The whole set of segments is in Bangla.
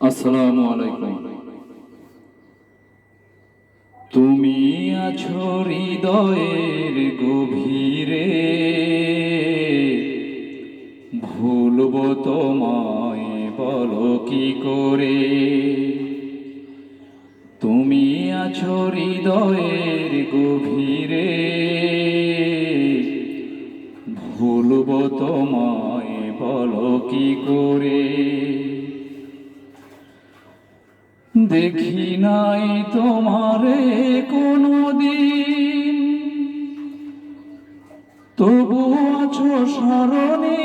আসসালামু আলাইকুম। তুমি আছো হৃদয়ের গভীরে, ভুলবো তোমায় বলো কি করে। তুমি আছো হৃদয়ের গভীরে, ভুলবো তোমায় বলো কি করে। দেখি নাই তোমারে কোনদিন, তবু আছো স্মরণে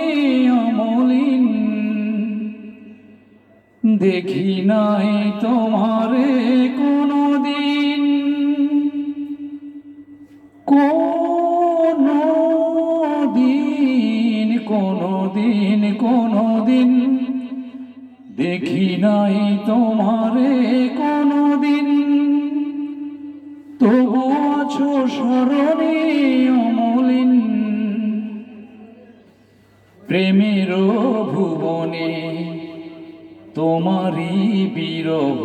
অমলিন। দেখি নাই তোমারে কোনদিন, কোনদিন দেখি নাই তোমারে কোনদিন, তবু আছো স্মরণে অমলিন। প্রেমের ভুবনে তোমারি বিরহ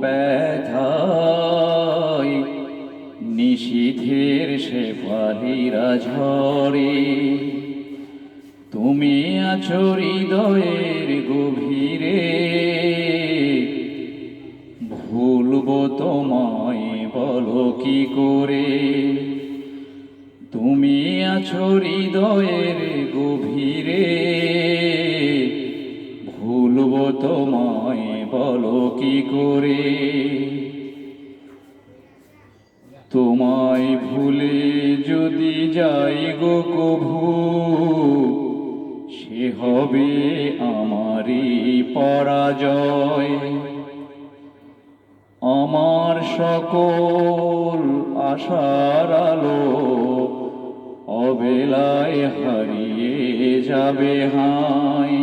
ব্যথায়, নিশীথের শেফালিরা ঝরে। তুমি আছো হৃদয়ের গভীরে, ভুলবো তোমায় বলো কি করে। তুমি আছো হৃদয়ের গভীরে, ভুলবো তোমায় বলো কি করে। তোমায় ভুলে যদি যাই গো কভু, সে হবে আমারই পরাজয়। আমার সকল আশার আলো অবেলায় হারিয়ে যাবে হায়,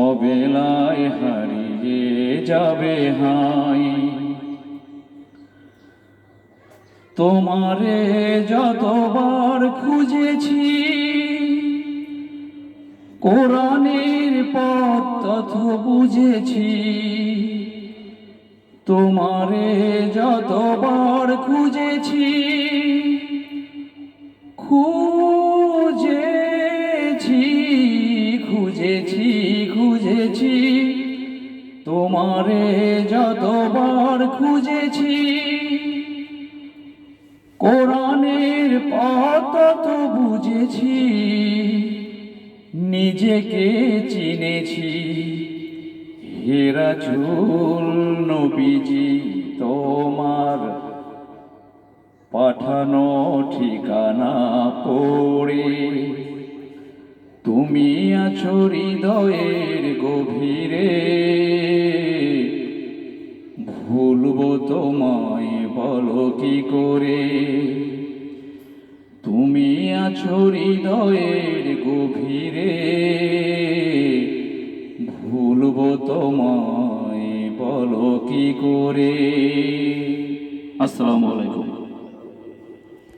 অবেলায় হারিয়ে যাবে হায়। তোমারে যতবার খুঁজেছি, কোরআনের পথ তত বুঝেছি। তোমারে যতবার খুঁজেছি, খুঁজেছি খুঁজেছি খুঁজেছি। তোমারে যতবার খুঁজেছি, কোরআনের পথ তো বুঝেছি। নিজেকে চিনেছি, হে রাসূল নবীজি তোমার পাঠানো ঠিকানা পড়ে। তুমি আছো হৃদয়ের গভীরে, ভুলবো তোমায় বলো কি করে। তুমি আছো হৃদয়ের গভীরে, ভুলবো তোমায় বলো কি করে। আসসালামু আলাইকুম।